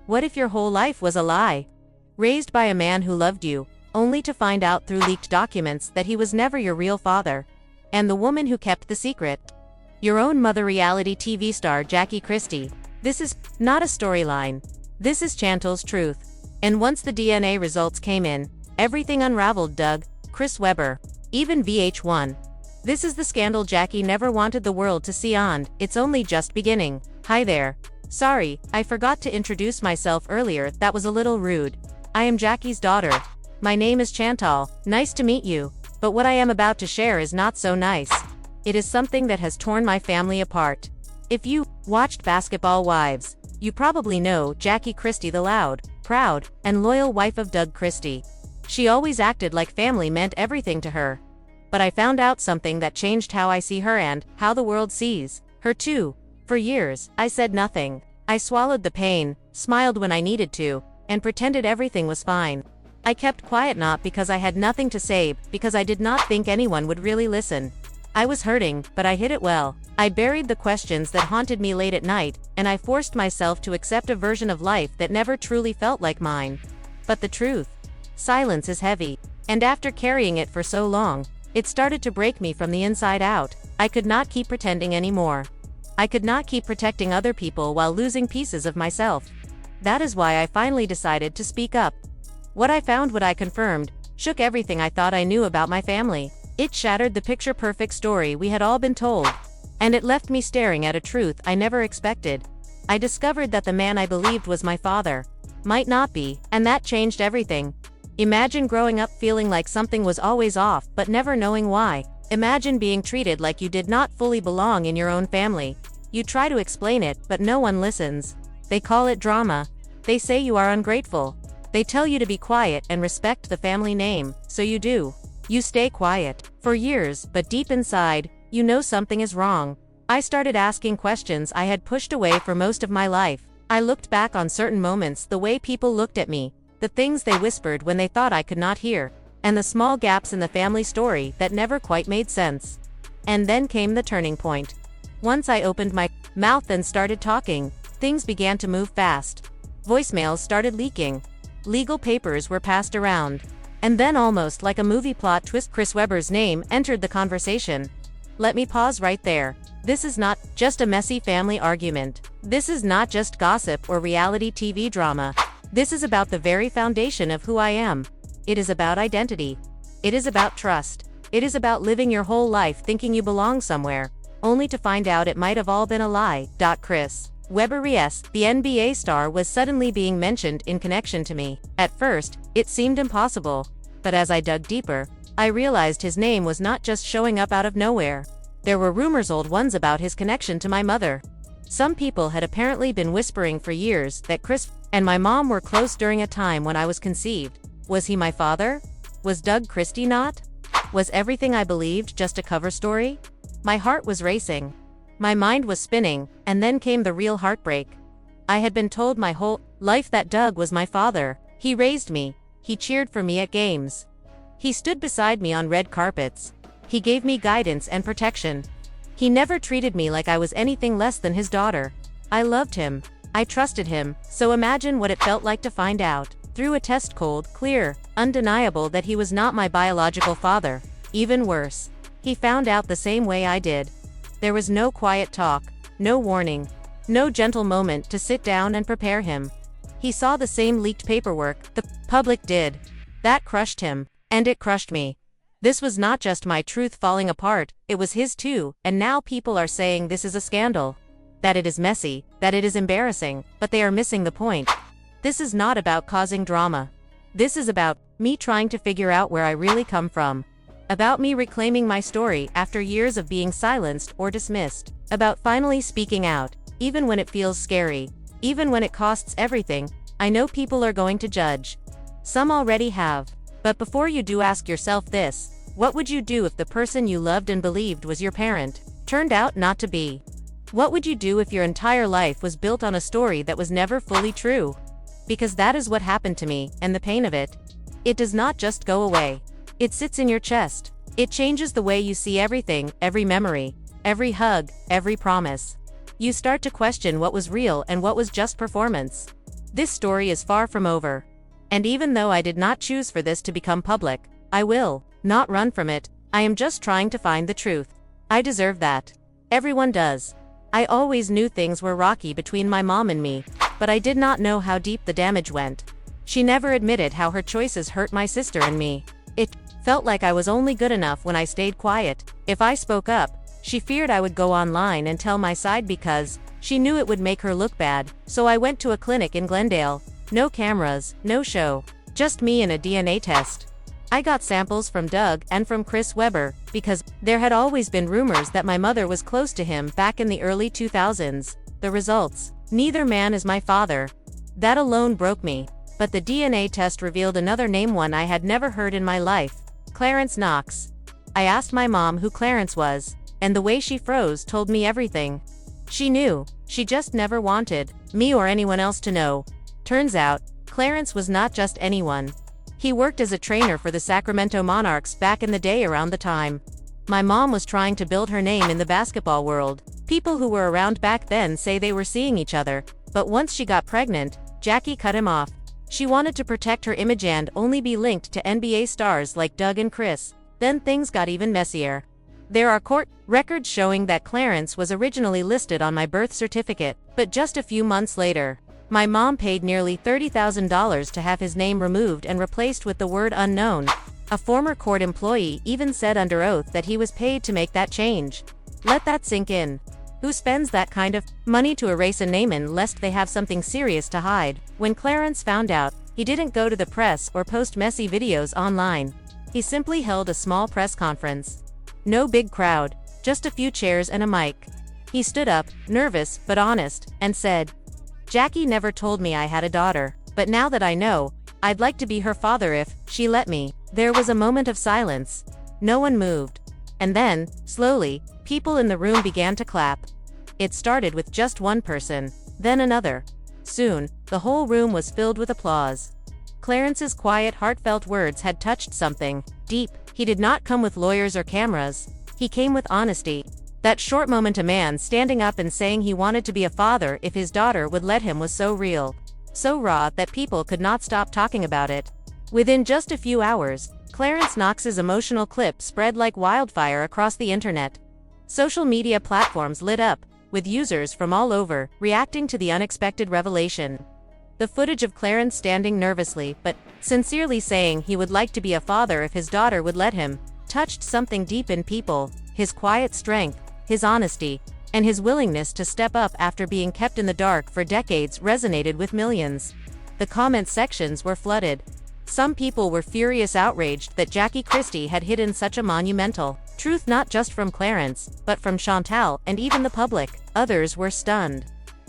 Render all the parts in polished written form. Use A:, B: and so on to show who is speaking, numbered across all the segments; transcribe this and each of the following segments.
A: What if your whole life was a lie? Raised by a man who loved you, only to find out through leaked documents that he was never your real father. And the woman who kept the secret. Your own mother. Reality TV star Chantel Christie. This is not a storyline. This is Chantel's truth. And once the DNA results came in, everything unraveled. Doug, Chris Webber, even VH1. This is the scandal Jackie never wanted the world to see, and it's only just beginning. Hi there. Sorry, I forgot to introduce myself earlier. That was a little rude. I am Jackie's daughter. My name is Chantel. Nice to meet you. But what I am about to share is not so nice. It is something that has torn my family apart. If you watched Basketball Wives, you probably know Chantel Christie, the loud, proud, and loyal wife of Doug Christie. She always acted like family meant everything to her. But I found out something that changed how I see her and how the world sees her too. For years, I said nothing. I swallowed the pain, smiled when I needed to, and pretended everything was fine. I kept quiet, not because I had nothing to say, because I did not think anyone would really listen. I was hurting, but I hid it well. I buried the questions that haunted me late at night, and I forced myself to accept a version of life that never truly felt like mine. But the truth? Silence is heavy. And after carrying it for so long, it started to break me from the inside out. I could not keep pretending anymore. I could not keep protecting other people while losing pieces of myself. That is why I finally decided to speak up. What I found, what I confirmed, shook everything I thought I knew about my family. It shattered the picture-perfect story we had all been told. And it left me staring at a truth I never expected. I discovered that the man I believed was my father might not be, and that changed everything. Imagine growing up feeling like something was always off but never knowing why. Imagine being treated like you did not fully belong in your own family. You try to explain it, but no one listens. They call it drama. They say you are ungrateful. They tell you to be quiet and respect the family name, so you do. You stay quiet for years, but deep inside, you know something is wrong. I started asking questions I had pushed away for most of my life. I looked back on certain moments, the way people looked at me, the things they whispered when they thought I could not hear, and the small gaps in the family story that never quite made sense. And then came the turning point. Once I opened my mouth and started talking, things began to move fast. Voicemails started leaking. Legal papers were passed around. And then, almost like a movie plot twist, Chris Webber's name entered the conversation. Let me pause right there. This is not just a messy family argument. This is not just gossip or reality TV drama. This is about the very foundation of who I am. It is about identity. It is about trust. It is about living your whole life thinking you belong somewhere, only to find out it might have all been a lie. Chris Webber, yes, the NBA star, was suddenly being mentioned in connection to me. At first, it seemed impossible. But as I dug deeper, I realized his name was not just showing up out of nowhere. There were rumors, old ones, about his connection to my mother. Some people had apparently been whispering for years that Chris and my mom were close during a time when I was conceived. Was he my father? Was Doug Christie not? Was everything I believed just a cover story? My heart was racing. My mind was spinning, and then came the real heartbreak. I had been told my whole life that Doug was my father. He raised me. He cheered for me at games. He stood beside me on red carpets. He gave me guidance and protection. He never treated me like I was anything less than his daughter. I loved him. I trusted him. So imagine what it felt like to find out, through a test, cold, clear, undeniable, that he was not my biological father. Even worse, he found out the same way I did. There was no quiet talk, no warning, no gentle moment to sit down and prepare him. He saw the same leaked paperwork the public did. That crushed him, and it crushed me. This was not just my truth falling apart, it was his too, and now people are saying this is a scandal. That it is messy, that it is embarrassing, but they are missing the point. This is not about causing drama. This is about me trying to figure out where I really come from. About me reclaiming my story after years of being silenced or dismissed. About finally speaking out, even when it feels scary, even when it costs everything. I know people are going to judge. Some already have. But before you do, ask yourself this: what would you do if the person you loved and believed was your parent turned out not to be? What would you do if your entire life was built on a story that was never fully true? Because that is what happened to me, and the pain of it, it does not just go away. It sits in your chest. It changes the way you see everything, every memory, every hug, every promise. You start to question what was real and what was just performance. This story is far from over. And even though I did not choose for this to become public, I will not run from it. I am just trying to find the truth. I deserve that. Everyone does. I always knew things were rocky between my mom and me, but I did not know how deep the damage went. She never admitted how her choices hurt my sister and me. It felt like I was only good enough when I stayed quiet. If I spoke up, she feared I would go online and tell my side because she knew it would make her look bad. So I went to a clinic in Glendale. No cameras, no show. Just me and a DNA test. I got samples from Doug and from Chris Webber, because there had always been rumors that my mother was close to him back in the early 2000s. The results. Neither man is my father. That alone broke me. But the DNA test revealed another name, one I had never heard in my life. Clarence Knox. I asked my mom who Clarence was, and the way she froze told me everything. She knew. She just never wanted me or anyone else to know. Turns out, Clarence was not just anyone. He worked as a trainer for the Sacramento Monarchs back in the day around the time my mom was trying to build her name in the basketball world. People who were around back then say they were seeing each other, but once she got pregnant, Jackie cut him off. She wanted to protect her image and only be linked to NBA stars like Doug and Chris. Then things got even messier. There are court records showing that Clarence was originally listed on my birth certificate, but just a few months later, my mom paid nearly $30,000 to have his name removed and replaced with the word unknown. A former court employee even said under oath that he was paid to make that change. Let that sink in. Who spends that kind of money to erase a name in lest they have something serious to hide? When Clarence found out, he didn't go to the press or post messy videos online. He simply held a small press conference. No big crowd, just a few chairs and a mic. He stood up, nervous but honest, and said, "Jackie never told me I had a daughter, but now that I know, I'd like to be her father if she let me." There was a moment of silence. No one moved. And then, slowly, people in the room began to clap. It started with just one person, then another. Soon, the whole room was filled with applause. Clarence's quiet, heartfelt words had touched something deep. He did not come with lawyers or cameras. He came with honesty. That short moment, a man standing up and saying he wanted to be a father if his daughter would let him, was so real, so raw that people could not stop talking about it. Within just a few hours, Clarence Knox's emotional clip spread like wildfire across the internet. Social media platforms lit up, with users from all over reacting to the unexpected revelation. The footage of Clarence standing nervously but sincerely saying he would like to be a father if his daughter would let him touched something deep in people. His quiet strength, his honesty, and his willingness to step up after being kept in the dark for decades resonated with millions. The comment sections were flooded. Some people were furious, outraged that Jackie Christie had hidden such a monumental truth, not just from Clarence, but from Chantel and even the public. Others were stunned,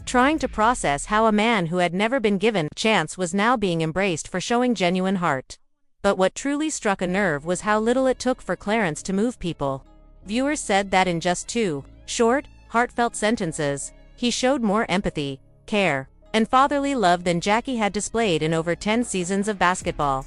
A: trying to process how a man who had never been given a chance was now being embraced for showing genuine heart. But what truly struck a nerve was how little it took for Clarence to move people. Viewers said that in just 2 short, heartfelt sentences, he showed more empathy, care, and fatherly love than Jackie had displayed in over 10 seasons of basketball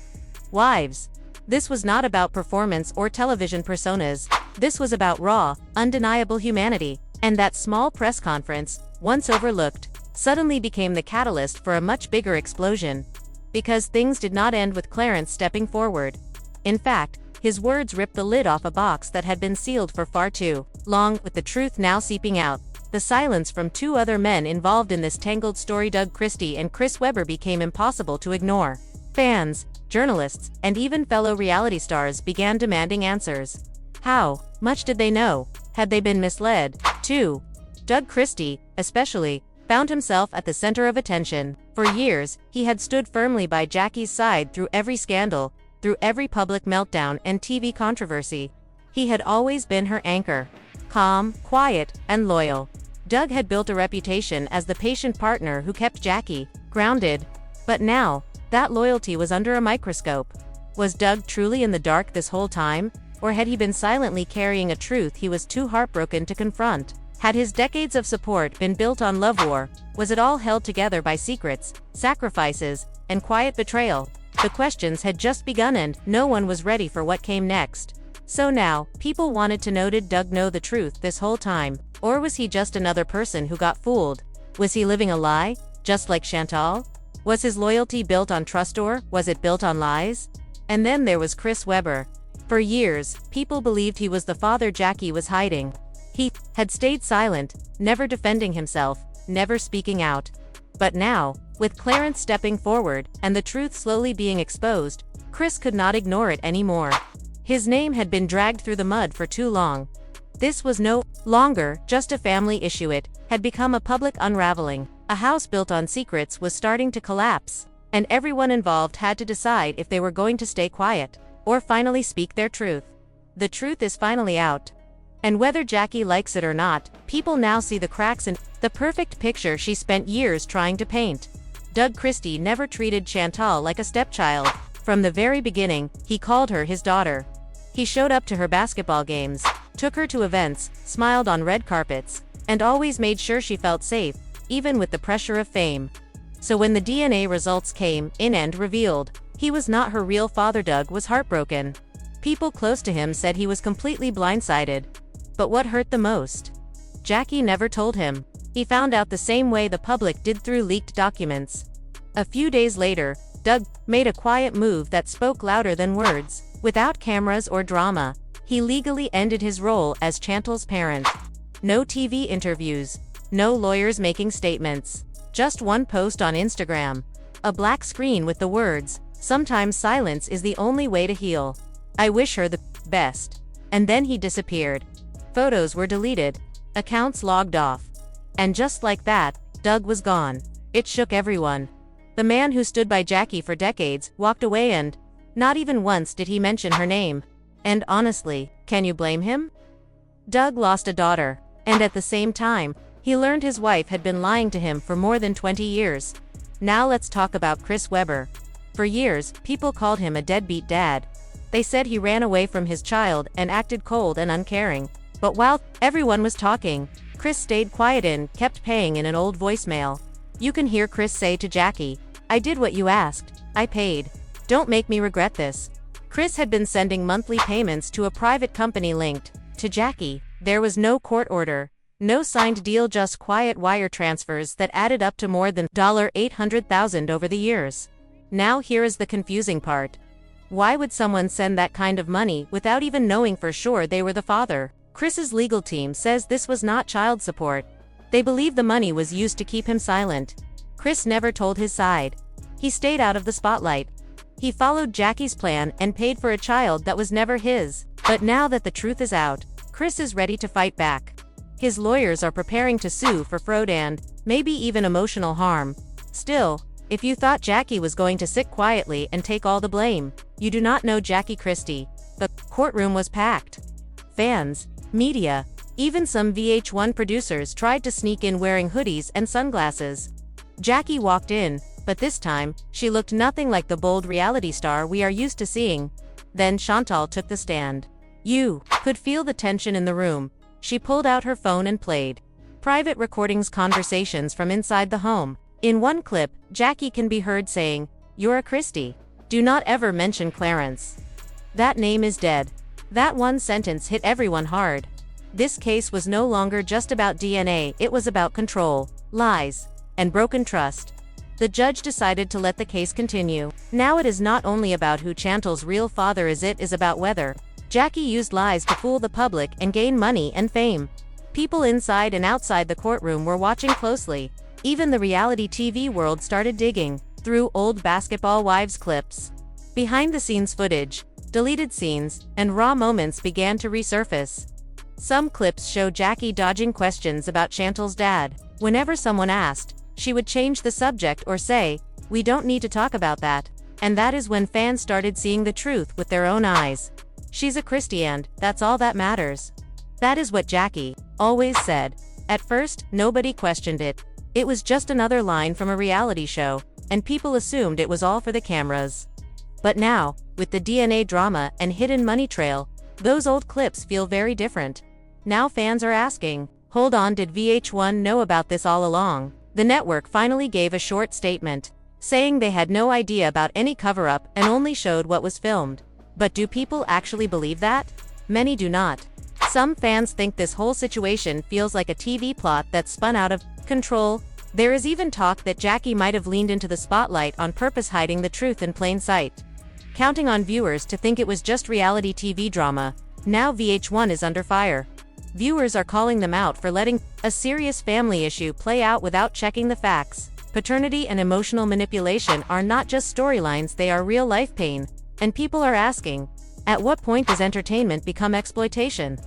A: Wives. This was not about performance or television personas. This was about raw, undeniable humanity. And that small press conference, once overlooked, suddenly became the catalyst for a much bigger explosion. Because things did not end with Clarence stepping forward. In fact, his words ripped the lid off a box that had been sealed for far too long, with the truth now seeping out. The silence from 2 other men involved in this tangled story, Doug Christie and Chris Webber, became impossible to ignore. Fans, journalists, and even fellow reality stars began demanding answers. How much did they know? Had they been misled, too? Doug Christie, especially, found himself at the center of attention. For years, he had stood firmly by Jackie's side through every scandal, through every public meltdown and TV controversy. He had always been her anchor. Calm, quiet, and loyal. Doug had built a reputation as the patient partner who kept Jackie grounded. But now, that loyalty was under a microscope. Was Doug truly in the dark this whole time? Or had he been silently carrying a truth he was too heartbroken to confront? Had his decades of support been built on love war? Was it all held together by secrets, sacrifices, and quiet betrayal? The questions had just begun and no one was ready for what came next. So now, people wanted to know, did Doug know the truth this whole time? Or was he just another person who got fooled? Was he living a lie, just like Chantal? Was his loyalty built on trust or was it built on lies? And then there was Chris Webber. For years, people believed he was the father Jackie was hiding. He had stayed silent, never defending himself, never speaking out. But now, with Clarence stepping forward and the truth slowly being exposed, Chris could not ignore it anymore. His name had been dragged through the mud for too long. This was no longer just a family issue, it had become a public unraveling. A house built on secrets was starting to collapse, and everyone involved had to decide if they were going to stay quiet or finally speak their truth. The truth is finally out. And whether Jackie likes it or not, people now see the cracks in the perfect picture she spent years trying to paint. Doug Christie never treated Chantel like a stepchild. From the very beginning, he called her his daughter. He showed up to her basketball games, took her to events, smiled on red carpets, and always made sure she felt safe, even with the pressure of fame. So when the DNA results came in and revealed he was not her real father, Doug was heartbroken. People close to him said he was completely blindsided. But what hurt the most? Jackie never told him. He found out the same way the public did, through leaked documents. A few days later, Doug made a quiet move that spoke louder than words. Without cameras or drama, he legally ended his role as Chantel's parent. No TV interviews, no lawyers making statements. Just one post on Instagram. A black screen with the words, "Sometimes silence is the only way to heal. I wish her the best." And then he disappeared. Photos were deleted, accounts logged off. And just like that, Doug was gone. It shook everyone. The man who stood by Jackie for decades walked away, and not even once did he mention her name. And honestly, can you blame him? Doug lost a daughter, and at the same time, he learned his wife had been lying to him for more than 20 years. Now let's talk about Chris Webber. For years, people called him a deadbeat dad. They said he ran away from his child and acted cold and uncaring. But while everyone was talking, Chris stayed quiet and kept paying in an old voicemail. You can hear Chris say to Jackie, "I did what you asked. I paid. Don't make me regret this." Chris had been sending monthly payments to a private company linked to Jackie. There was no court order, no signed deal, just quiet wire transfers that added up to more than $800,000 over the years. Now here is the confusing part. Why would someone send that kind of money without even knowing for sure they were the father? Chris's legal team says this was not child support. They believe the money was used to keep him silent. Chris never told his side. He stayed out of the spotlight. He followed Jackie's plan and paid for a child that was never his. But now that the truth is out, Chris is ready to fight back. His lawyers are preparing to sue for fraud and maybe even emotional harm. Still, if you thought Jackie was going to sit quietly and take all the blame, you do not know Jackie Christie. The courtroom was packed. Fans, media, even some VH1 producers tried to sneak in wearing hoodies and sunglasses. Jackie walked in, but this time, she looked nothing like the bold reality star we are used to seeing. Then Chantel took the stand. You could feel the tension in the room. She pulled out her phone and played private recordings, conversations from inside the home. In one clip, Jackie can be heard saying, "You're a Christie. Do not ever mention Clarence. That name is dead." That one sentence hit everyone hard. This case was no longer just about DNA, it was about control, lies, and broken trust. The judge decided to let the case continue. Now it is not only about who Chantel's real father is, it is about whether Jackie used lies to fool the public and gain money and fame. People inside and outside the courtroom were watching closely. Even the reality TV world started digging through old basketball wives clips. Behind-the-scenes footage, deleted scenes, and raw moments began to resurface. Some clips show Jackie dodging questions about Chantel's dad. Whenever someone asked, she would change the subject or say, "We don't need to talk about that." And that is when fans started seeing the truth with their own eyes. She's a Christie and that's all that matters. That is what Jackie always said. At first, nobody questioned it. It was just another line from a reality show, and people assumed it was all for the cameras. But now, with the DNA drama and hidden money trail, those old clips feel very different. Now fans are asking, hold on, did VH1 know about this all along? The network finally gave a short statement, saying they had no idea about any cover-up and only showed what was filmed. But do people actually believe that? Many do not. Some fans think this whole situation feels like a TV plot that spun out of control. There is even talk that Jackie might have leaned into the spotlight on purpose, hiding the truth in plain sight, counting on viewers to think it was just reality TV drama. Now VH1 is under fire. Viewers are calling them out for letting a serious family issue play out without checking the facts. Paternity and emotional manipulation are not just storylines, they are real-life pain. And people are asking, at what point does entertainment become exploitation?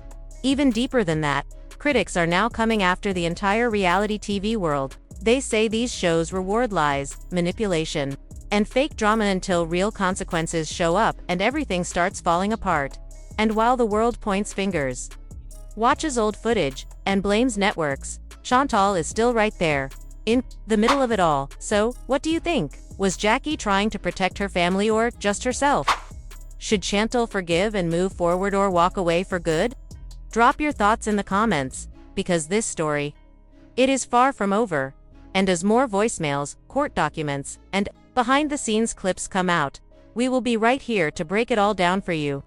A: Even deeper than that, critics are now coming after the entire reality TV world. They say these shows reward lies, manipulation, and fake drama until real consequences show up and everything starts falling apart. And while the world points fingers, watches old footage, and blames networks, Chantal is still right there, in the middle of it all. So, what do you think? Was Jackie trying to protect her family or just herself? Should Chantal forgive and move forward or walk away for good? Drop your thoughts in the comments, because this story, it is far from over. And as more voicemails, court documents, and behind-the-scenes clips come out, we will be right here to break it all down for you.